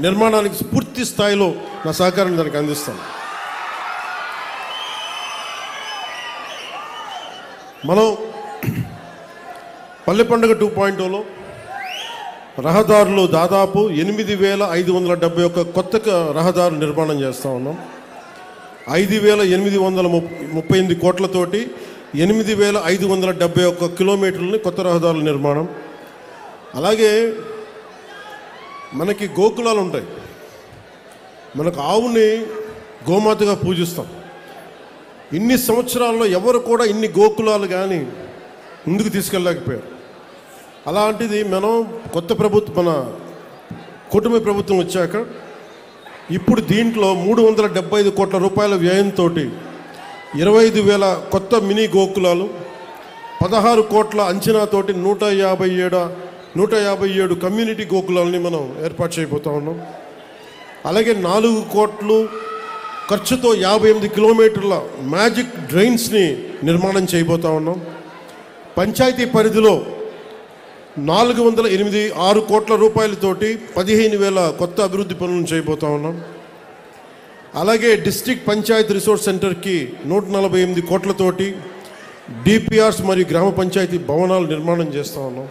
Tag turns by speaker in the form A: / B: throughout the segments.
A: నిర్మాణానికి పూర్తి స్థాయిలో నా సహకారాన్ని దానికి అందిస్తాను. మనం పల్లె పండుగ 2.0లో రహదారులు దాదాపు 8,571 కొత్త రహదారులు నిర్మాణం చేస్తూ ఉన్నాం. 5,838 కోట్లతోటి 8,571 కిలోమీటర్లని కొత్త రహదారుల నిర్మాణం. అలాగే మనకి గోకులాలు ఉంటాయి. మనకు ఆవుని గోమాతగా పూజిస్తాం. ఇన్ని సంవత్సరాల్లో ఎవరు కూడా ఇన్ని గోకులాలు కానీ ముందుకు తీసుకెళ్ళలేకపోయారు. అలాంటిది మనం కొత్త ప్రభుత్వం, మన కుటుంబ ప్రభుత్వం వచ్చాక ఇప్పుడు దీంట్లో 375 కోట్ల రూపాయల వ్యయంతో 25,000 కొత్త మినీ గోకులాలు, 16 కోట్ల అంచనాతోటి 157 కమ్యూనిటీ గోకులాలని మనం ఏర్పాటు చేయబోతా ఉన్నాం. అలాగే 4 కోట్లు ఖర్చుతో 58 కిలోమీటర్ల మ్యాజిక్ డ్రైన్స్ని నిర్మాణం చేయబోతా ఉన్నాం. పంచాయతీ పరిధిలో 486 కోట్ల రూపాయలతోటి 15,000 కొత్త అభివృద్ధి పనులను చేయబోతా ఉన్నాం. అలాగే డిస్ట్రిక్ట్ పంచాయతీ రిసోర్స్ సెంటర్కి 148 కోట్లతోటి డిపిఆర్స్ మరియు గ్రామ పంచాయతీ భవనాలు నిర్మాణం చేస్తూ ఉన్నాం.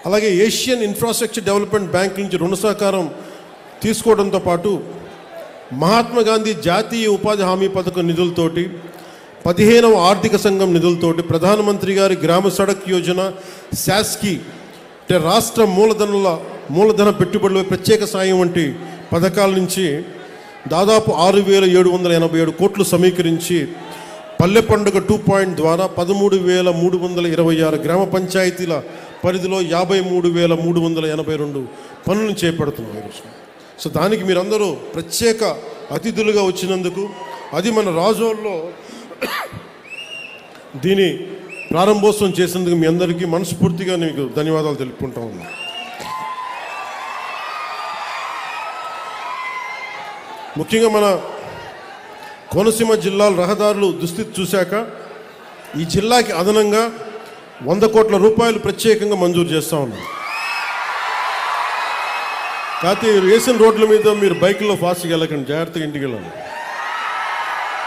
A: అలాగే ఏషియన్ ఇన్ఫ్రాస్ట్రక్చర్ డెవలప్మెంట్ బ్యాంక్ నుంచి రుణ సహకారం తీసుకోవడంతో పాటు మహాత్మా గాంధీ జాతీయ ఉపాధి హామీ పథకం నిధులతోటి 15వ ఆర్థిక సంఘం నిధులతోటి ప్రధానమంత్రి గారి గ్రామ సడక్ యోజన, శాస్కి అంటే రాష్ట్ర మూలధన పెట్టుబడుల ప్రత్యేక సాయం వంటి పథకాల నుంచి దాదాపు 6,787 కోట్లు సమీకరించి పల్లె పండుగ 2.0 ద్వారా 13,326 గ్రామ పంచాయతీల పరిధిలో 53,382 పనులను చేపడుతున్నాం ఈరోజు. సో దానికి మీరందరూ ప్రత్యేక అతిథులుగా వచ్చినందుకు, అది మన రాజోల్లో దీని ప్రారంభోత్సవం చేసినందుకు మీ అందరికీ మనస్ఫూర్తిగా మీకు ధన్యవాదాలు తెలుపుకుంటా ఉన్నాను. ముఖ్యంగా మన కోనసీమ జిల్లాల రహదారులు దుస్థితి చూశాక ఈ జిల్లాకి అదనంగా 100 కోట్ల రూపాయలు ప్రత్యేకంగా మంజూరు చేస్తూ ఉన్నాం. కాకపోతే వేసిన రోడ్ల మీద మీరు బైకుల్లో ఫాస్ట్గా వెళ్ళకండి, జాగ్రత్తగా ఇంటికి వెళ్ళాలి.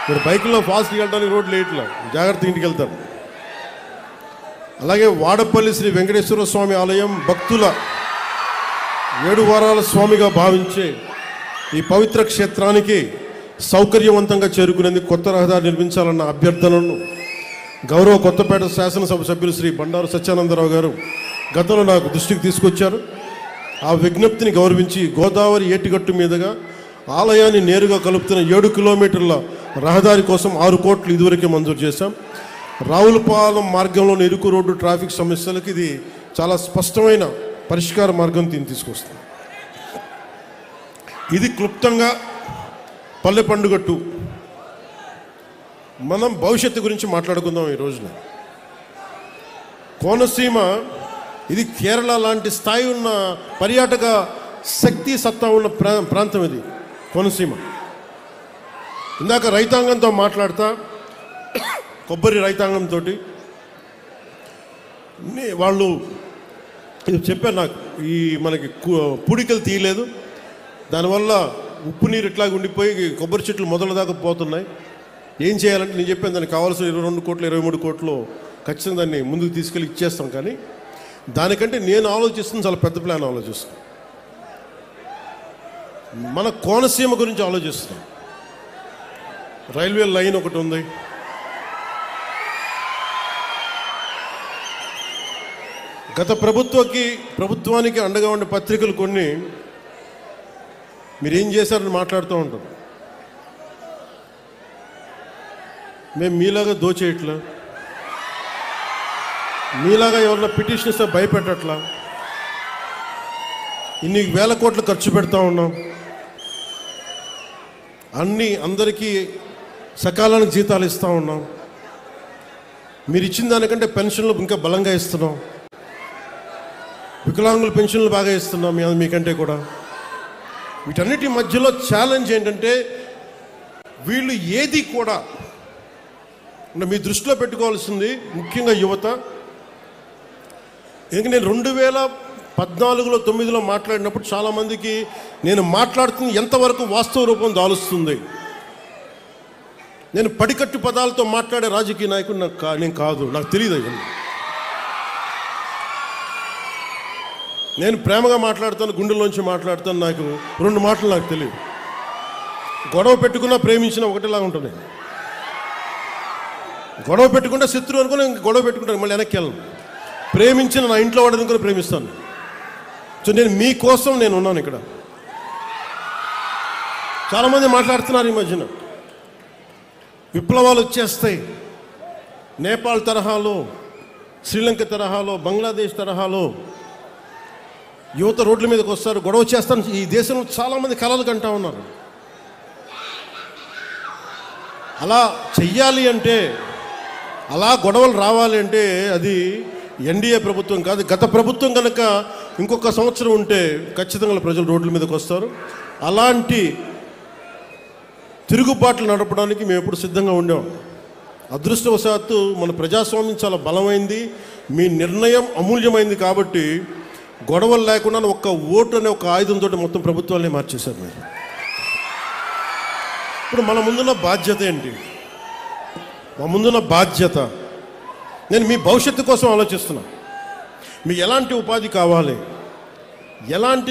A: మీరు బైకుల్లో ఫాస్ట్గా వెళ్ళడానికి రోడ్లు వేయట్లా, జాగ్రత్తగా ఇంటికి వెళ్తారు. అలాగే వాడపల్లి శ్రీ వెంకటేశ్వర స్వామి ఆలయం భక్తుల 7 వారాల స్వామిగా భావించే ఈ పవిత్ర క్షేత్రానికి సౌకర్యవంతంగా చేరుకునేందుకు కొత్త రహదారి నిర్మించాలన్న అభ్యర్థనను గౌరవ కొత్తపేట శాసనసభ సభ్యులు శ్రీ బండారు సత్యానందరావు గారు గతంలో నాకు దృష్టికి తీసుకొచ్చారు. ఆ విజ్ఞప్తిని గౌరవించి గోదావరి ఏటిగట్టు మీదుగా ఆలయాన్ని నేరుగా కలుపుతున్న 7 కిలోమీటర్ల రహదారి కోసం 6 కోట్లు ఇదివరకే మంజూరు చేశాం. రావులపాలెం మార్గంలోని ఇరుకు రోడ్డు ట్రాఫిక్ సమస్యలకు ఇది చాలా స్పష్టమైన పరిష్కార మార్గం తీసుకొస్తుంది. ఇది క్లుప్తంగా పల్లె పండుగ 2. మనం భవిష్యత్తు గురించి మాట్లాడుకుందాం ఈ రోజున. కోనసీమ ఇది కేరళ లాంటి స్థాయి ఉన్న పర్యాటక శక్తి సత్తా ఉన్న ప్రాంతం ఇది కోనసీమ. ఇందాక రైతాంగంతో మాట్లాడతా, కొబ్బరి రైతాంగంతో వాళ్ళు చెప్పారు నాకు, ఈ మనకి పూడికలు తీయలేదు, దానివల్ల ఉప్పు నీరు ఇట్లాగ ఉండిపోయి కొబ్బరి చెట్లు మొదల దాకా పోతున్నాయి, ఏం చేయాలంటే నేను చెప్పాను దానికి కావాల్సిన 22 కోట్లు 23 కోట్లు ఖచ్చితంగా దాన్ని ముందుకు తీసుకెళ్ళి ఇచ్చేస్తాం. కానీ దానికంటే నేను ఆలోచిస్తుంది చాలా పెద్ద ప్లాన్ ఆలోచిస్తాను. మన కోనసీమ గురించి ఆలోచిస్తున్నాం. రైల్వే లైన్ ఒకటి ఉంది, గత ప్రభుత్వానికి అండగా ఉండే పత్రికలు కొన్ని మీరేం చేశారని మాట్లాడుతూ ఉంటారు. మేము మీలాగా దోచేయట్లా, మీలాగా ఎవరన్నా పిటిషన్ ఇస్తే భయపెట్టట్లా, ఇన్ని వేల కోట్లు ఖర్చు పెడతా ఉన్నాం, అందరికీ సకాలానికి జీతాలు ఇస్తూ ఉన్నాం, మీరు ఇచ్చిన దానికంటే పెన్షన్లు ఇంకా బలంగా ఇస్తున్నాం, వికలాంగుల పెన్షన్లు బాగా ఇస్తున్నాం మీకంటే కూడా. వీటన్నిటి మధ్యలో ఛాలెంజ్ ఏంటంటే వీళ్ళు ఏది కూడా మీ దృష్టిలో పెట్టుకోవాల్సింది ముఖ్యంగా యువత. ఎందుకంటే నేను 14లో 9లో మాట్లాడినప్పుడు చాలామందికి నేను మాట్లాడుతున్న ఎంతవరకు వాస్తవ రూపం దాలుస్తుంది. నేను పడికట్టు పదాలతో మాట్లాడే రాజకీయ నాయకుడు నేను కాదు, నాకు తెలియదు అవన్నీ. నేను ప్రేమగా మాట్లాడతాను, గుండెల్లోంచి మాట్లాడతాను. నాకు 2 మాటలు నాకు తెలియదు. గొడవ పెట్టుకున్నా ప్రేమించినా ఒకటిలాగా ఉంటుంది. గొడవ పెట్టుకుంటే శత్రువు అనుకుని గొడవ పెట్టుకుంటాను, మళ్ళీ వెనక్కి వెళ్ళను. ప్రేమించిన నా ఇంట్లో వాడిని కూడా ప్రేమిస్తాను. సో నేను మీకోసం నేను ఉన్నాను ఇక్కడ. చాలామంది మాట్లాడుతున్నారు ఈ మధ్యన విప్లవాలు వచ్చేస్తాయి, నేపాల్ తరహాలో, శ్రీలంక తరహాలో, బంగ్లాదేశ్ తరహాలో యువత రోడ్ల మీదకి వస్తారు, గొడవ చేస్తాను. ఈ దేశంలో చాలామంది కలలు కంటా ఉన్నారు. అలా చెయ్యాలి అంటే, అలా గొడవలు రావాలి అంటే అది ఎన్డీఏ ప్రభుత్వం కాదు, గత ప్రభుత్వం కనుక ఇంకొక సంవత్సరం ఉంటే ఖచ్చితంగా ప్రజలు రోడ్ల మీదకి వస్తారు. అలాంటి తిరుగుబాట్లు నడపడానికి మేము ఎప్పుడు సిద్ధంగా ఉండాం. అదృష్టవశాత్తు మన ప్రజాస్వామ్యం చాలా బలమైంది, మీ నిర్ణయం అమూల్యమైంది. కాబట్టి గొడవలు లేకుండా ఒక్క ఓటు అనే ఒక ఆయుధంతో మొత్తం ప్రభుత్వాన్ని మార్చేశారు మీరు. ఇప్పుడు మన ముందున్న బాధ్యత ఏంటి? మా ముందున్న బాధ్యత, నేను మీ భవిష్యత్తు కోసం ఆలోచిస్తున్నా. మీకు ఎలాంటి ఉపాధి కావాలి, ఎలాంటి